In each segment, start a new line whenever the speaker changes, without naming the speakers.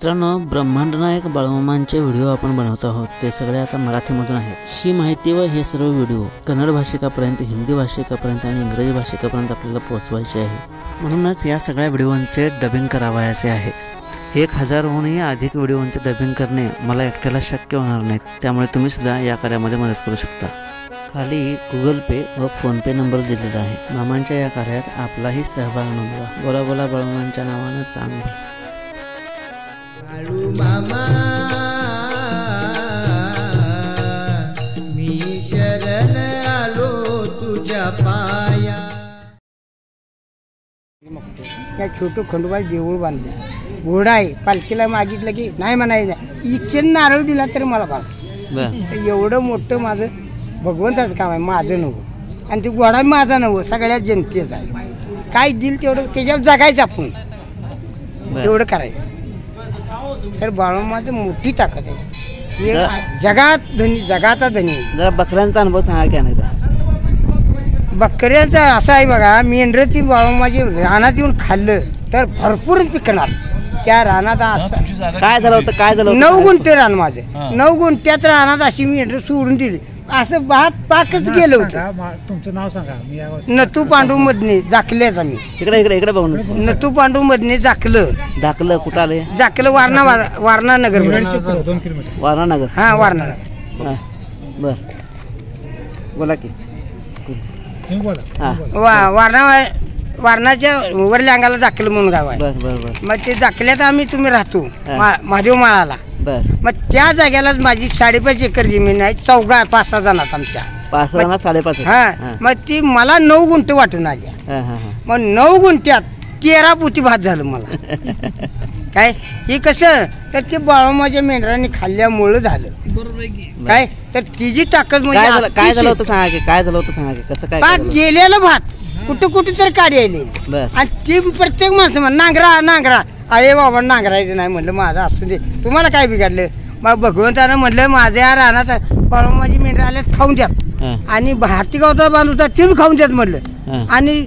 मित्रांनो, ब्रह्मांड नायक बाळूमामांचे व्हिडिओ आपण बनवत आहोत, ते सगळे आता मराठीमधून आहेत। ही माहिती व हे सर्व व्हिडिओ कन्नड भाषिकापर्यंत, हिंदी भाषिकापर्यंत आणि इंग्रजी भाषिकापर्यंत आपल्याला पोहोचवायचे आहे। म्हणूनच या सगळ्या व्हिडिओंचे डबिंग करावायचे आहे। 1000हूनही अधिक व्हिडिओंचे डबिंग करणे मला एकट्याला शक्य होणार नाही, त्यामुळे तुम्ही सुद्धा या कार्यामध्ये मदत करू शकता। खाली गुगल पे व फोन पे नंबर दिलेला आहे। मामांच्या या कार्यात आपलाही सहभाग नोंदवा। बोला बोला बाळूमामांच्या नावानं चांगलं।
बाळू मामा मी शरण आलो तुझ्या पाया।
त्या छोटं खंडोबाचं देऊळ बांधलं, घोडा आहे, पालखीला मागितलं की नाही म्हणायचं, इच्छे नारळ दिला तर मला पास। एवढं मोठं माझं भगवंताचं काम आहे, माझं नव्हतं। आणि ते घोडा माझा नव्हतं, सगळ्या जनतेचा आहे। काय दिल तेवढं त्याच्यावर जगायचं आपण, एवढं करायचं। तर बाळूमामाचं मोठी ताकद आहे, जगात धनी, जगाचा धनी।
जरा बकऱ्यांचा अनुभव सांगा की नाही?
बकऱ्याचं असं आहे बघा, मेंढरं ती बाळूमामाची रानात येऊन खाल्लं तर भरपूर पिकणार। त्या रानात असं
काय झालं होतं?
9 गुंठे रान माझं, 9 गुंठ्यात रानात अशी मेंढरं सोडून दिली, असं भात पाकच गेलं होतं।
तुमचं नाव सांगा?
नतू पांडू मधने जाकल्याच आम्ही।
इकडे बघून
नतू पांडू मधने
दाखलं कुठं आले?
जाकलं वारणा नगर,
2 किलोमीटर
वारणा नगर।
हा, वारणा नगर।
बर, बोला की।
वारणाच्या वरल्या अंगाला जाकलं म्हणून गाव आहे।
बर बर बर।
मग ते जाकल्यात तुम्ही राहतो महादेव माळाला।
बर।
मग त्या जागेलाच माझी 5.5 एकर जमीन आहे, 5-6 जणात आमच्या।
5 जणात 5.5?
हा। मग ती मला 9 गुंठे वाटून आल्या। मग 9 गुंठ्यात 13 पोती भात झालं मला। काय हे कसं तर ते बाळूमामाच्या मेंढरांनी खाल्ल्यामुळं झालं। काय तर तिची ताकद म्हणजे
काय झालं होतं सांगा की? काय झालं होतं सांगा की? कसं काय?
भात गेलेलं भात कुठं तर काढी आली, आणि ती प्रत्येक माणसं म्हण नांगरा। अरे बाबा नांगरायचं नाही म्हणलं, माझं असू दे, तुम्हाला काय बिघडलं? मग भगवंतानं म्हणलं माझ्या रानात बाळूमामाची मेंढरं आल्यात, खाऊन द्यात। आणि भारती गावचा बांधूचा ते बी खाऊन द्यात म्हणलं। आणि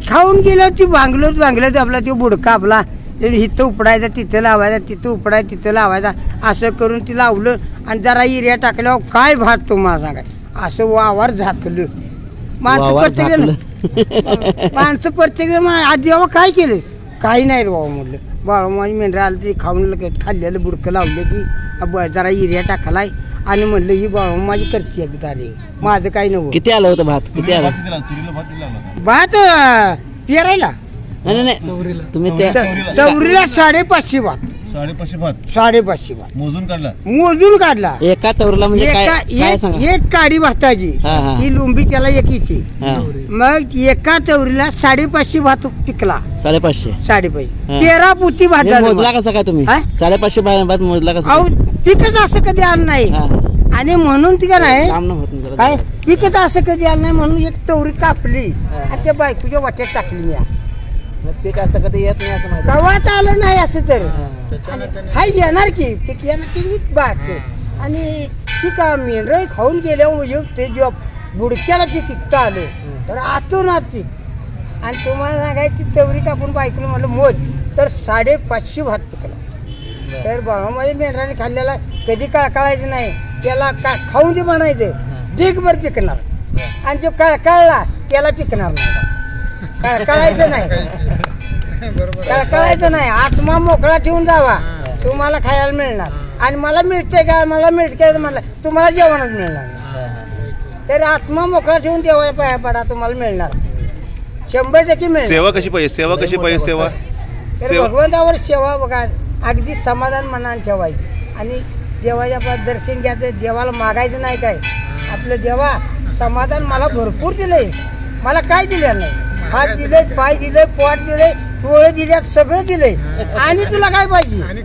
खाऊन गेल्यावर ती भांगलं आपला तो बुडका आपला इथं उपडायचा, तिथं लावायचा, तिथं उपडायचा, तिथं लावायचा, असं करून ती लावलं। आणि जरा युरिया टाकल्यावर काय भात तुम्हाला सांगाय, असं वावर झाकलं। माणसं प्रत्येक आधी बाबा काय केलं? काही नाही रे बाबा म्हणलं। बाळूमामाची मेंढरं आलं ते खाऊन खाल्लेलं बुडकं लावलं की जरा युरिया टाकलाय, आणि म्हणलं ही बाळूमामाची करते बिचारी, माझं काही नव्हतं।
किती आलं होतं भात? किती आलं
भात? पेरायला
नाही, तुम्ही
तवरीला 550 भात। 550 भात मोजून काढला
एका तवरीला? म्हणजे
एक काडी भाताची ही लुंबी त्याला एक येते। मग एका तवरीला 550 भात पिकला। 550 13 पोती भात झाला।
मोजला कसा काय तुम्ही? 550 भात मोजला कसा?
पिकच असं कधी आलं नाही, आणि म्हणून ती का नाही काय पिकच असं कधी आलं नाही, म्हणून एक तवरी कापली आणि त्या बायकोच्या वाट्यात टाकली मी।
पीक असं कधी येत नाही असं माहिती?
कवाच आलं नाही असं तर हा येणार की पीक येणार की मी बाळते। आणि ती का मेंढरं खाऊन गेल्यावर ते जेव्हा बुडक्याला पीक इकता आलं तर आतून आत पीक। आणि तुम्हाला सांगायचं ती तवरी कापून बायकोला म्हणलं मोज, तर 550 भात पिकला। तर बाळूमामाच्या मेंढराने खाल्ल्याला कधी कळकळायचं नाही, त्याला खाऊन दे म्हणायचं, दिगभर पिकणार। आणि जो कळकळला त्याला पिकणार नाही, कळकळायचं नाही। आत्मा मोकळा ठेवून जावा, तुम्हाला खायला मिळणार। आणि मला मिळते काय? मला मिळते म्हणलं तुम्हाला जेवणच मिळणार नाही। तर आत्मा मोकळा ठेवून देवाच्या पाया पडा, तुम्हाला मिळणार 100% मिळणार।
सेवा कशी पाहिजे?
तर भगवंतावर सेवा बघा, अगदी समाधान मनाने ठेवायची, आणि देवाच्या पास दर्शन घ्यायचं, देवाला मागायचं नाही काय। आपलं देवा समाधान मला भरपूर दिलंय, मला काय दिलं नाही? हात दिले, पाय दिले, पोट दिले, डोळे दिले, सगळं दिलंय। आणि तुला काय पाहिजे? आणि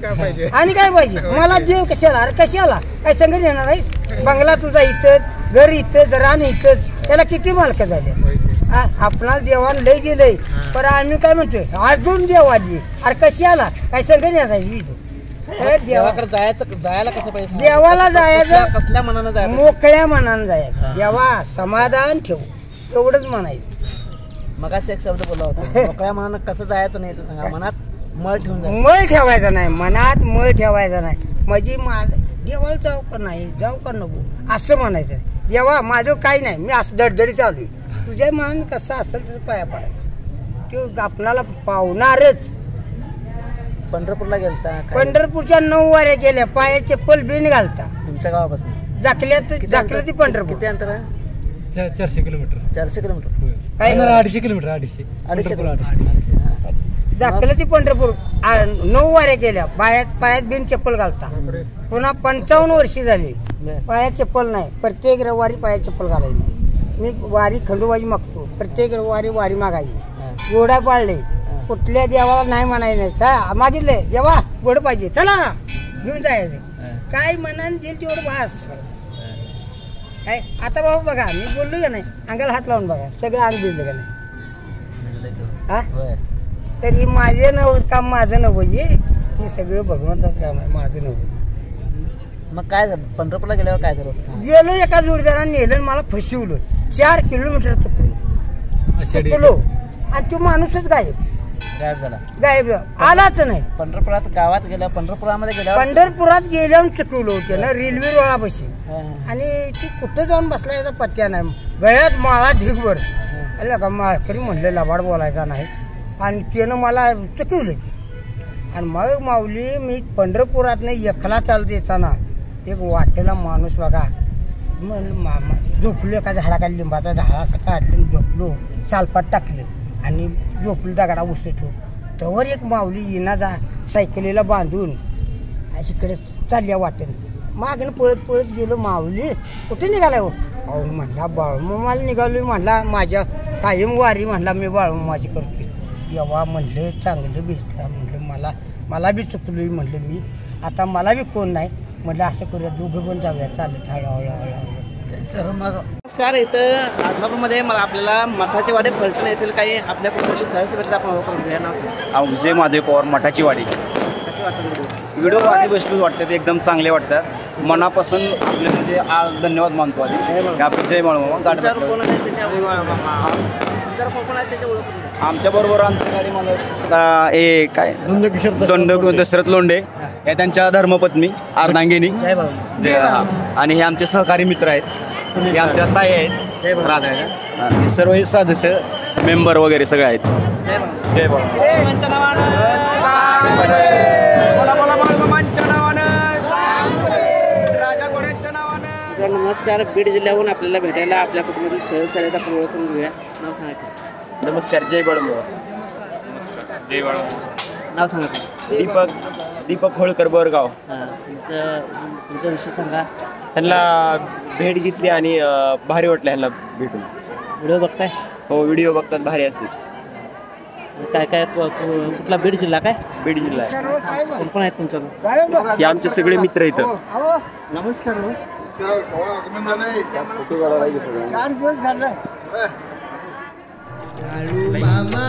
काय पाहिजे? मला देव कशाला? अरे कशाला? काय संगत येणार आहेस? बंगला तुझा इथंच, घर इथंच, रान इथंच, त्याला किती मालक झाले? आपणाला देवानं लय दिलंय, पण आम्ही काय म्हणतोय अजून देवा दे। अरे कशाला? काय संगत येणार?
जायला कसं पाहिजे?
देवाला जायचं
कसल्या मनानं जायचं?
मोकळ्या मनानं जायचं। देवा समाधान ठेव, एवढंच म्हणायचं।
मगाशी एक शब्द बोलला होता, मोकळ्या मनानं कसं जायचं नाही ते सांगा। मळ ठेवून जा.
मळ ठेवायचा नाही, मनात मळ ठेवायचा नाही. म्हणजे देवाला जाऊ का नाही, जाऊ का नको असं म्हणायचं नाही. देवा माझं काही नाही, मी असं दडदडी चालू आहे, तुझ्या मनाने कसं असेल तसं पाया पडायचं. तो आपणाला पावणारच.
पंढरपूरला गेलता काय?
पंढरपूरच्या 9 वाऱ्या गेल्या, पाया चप्पल बिन घालता.
तुमच्या गावापासून
जाकल्यात ती पंढरपूर.
किती अंतर आहे?
400 किलोमीटर.
400 किलोमीटर.
काय?
250 किलोमीटर. 250.
250.
जाकलं ती पंढरपूर. 9 वाऱ्या गेल्या, पायात बिन चप्पल घालता. पुन्हा 55 वर्षी झाली, पायात चप्पल नाही. प्रत्येक रविवारी पायात चप्पल घालायची. मी वारी खंडोबाजी मागतो, प्रत्येक रविवारी वारी मागायची. घोडा पाळले, कुठल्या देवाला नाही म्हणायचं नाही. मागितले देवा घोडं पाहिजे, चला घेऊन जायचं. काय मनाने दिल तेवढं भास काय. आता बाबा बघा, मी बोललो का नाही, अंगाला हात लावून बघा, सगळं अंग दिलं का नाही. हा, तरी माझे नव काम माझं नव्हे, हे सगळं भगवंताचं काम आहे, माझं नव्हे.
मग काय झालं पंढरपूरला गेल्यावर काय झालं होतं?
गेलो एका जोडीदाराने नेलं आणि मला फसवलं. 4 किलोमीटर चुकलो आणि तो माणूसच गायब
झाला.
गायब आलाच नाही.
पंढरपुरात गावात गेल्या, पंढरपुरामध्ये गेल्यावर
पंढरपुरात गेल्यावर चुकवलं होतं ना, रेल्वे रोळापाशी. आणि ती कुठं जाऊन बसला याचा पत्त्या नाही. गळ्यात माळा ढिगभर. अरे का माळकरी म्हणलं लबाड बोलायचा नाही. आणि त्यानं मला चुकवलं की. आणि मग माऊली मी पंढरपुरात नाही एकला चालत येताना एक वाटेला माणूस बघा मामा झोपलो, एका झाडाखाली लिंबाचा झाडा असं काढलं, झोपलो, सालपाट टाकलं आणि झोपलं दगडा उसट. तवर एक माऊली येणा जा सायकलीला बांधून अशीकडे चालल्या वाटेन. मागणं पळत पळत गेलो. माऊली कुठे निघालाय हो? अहो म्हणला बाळूमामाला निघालो. म्हणला माझ्या कायम वारी म्हणला मी बाळूमामाची करतो. येवा म्हणलं चांगलं भेटला. म्हणलं मला बी चुकलोय म्हणलं मी. आता मला बी कोण नाही म्हटलं, असं करूया दोघं पण जाऊया चालत हळूहळू.
नमस्कार. इथं आदमापूरमध्ये मला आपल्याला मठाची वाडे फलटण येथील काही आपल्या कुटुंबाची सहज भेटला आपण ओळख करून घेऊया. नाव
विजय महादेव पवार, मठाची वाडी.
कशी वाटतं
व्हिडिओ आधी बसलो वाटतात, एकदम चांगले वाटतात. मनापासून आपले म्हणजे धन्यवाद मानतो आधी. आपण जय बाळूमामा गाडी
कोण आहे त्याच्या ओळख करून घ्या.
आमच्या बरोबर आमच्या गाडी मला हे काय दशरथ लोंढे हे त्यांच्या धर्मपत्नी अर्धांगिनी
जय बाळूमामा.
आणि हे आमचे सहकारी मित्र आहेत. हे आमच्या ताई आहेत राधा. हे सर्व हे सदस्य मेंबर वगैरे सगळे आहेत.
जय बाळूमामा.
जय बाळूमामा.
नमस्कार. बीड जिल्ह्याहून आपल्याला भेटायला आपल्या कुटुंबातील सदस्याला आपण ओळख करून घेऊया. नाव सांगा.
नमस्कार. जय बाळूमामा. नमस्कार. जय बाळूमामा.
नाव सांगा.
दीपक होळकर बोरगाव.
तुमचा विषय सांगा.
त्यांना भेट घेतली आणि भारी वाटलं ह्यांना भेटून.
व्हिडिओ बघताय?
हो, व्हिडिओ बघतात, भारी असते.
काय काय कुठला बीड जिल्हा काय?
बीड जिल्हा आहे.
कोण कोण आहेत तुमच्याकडून?
हे आमचे सगळे मित्र इथं.
नमस्कार.
बाळू मामा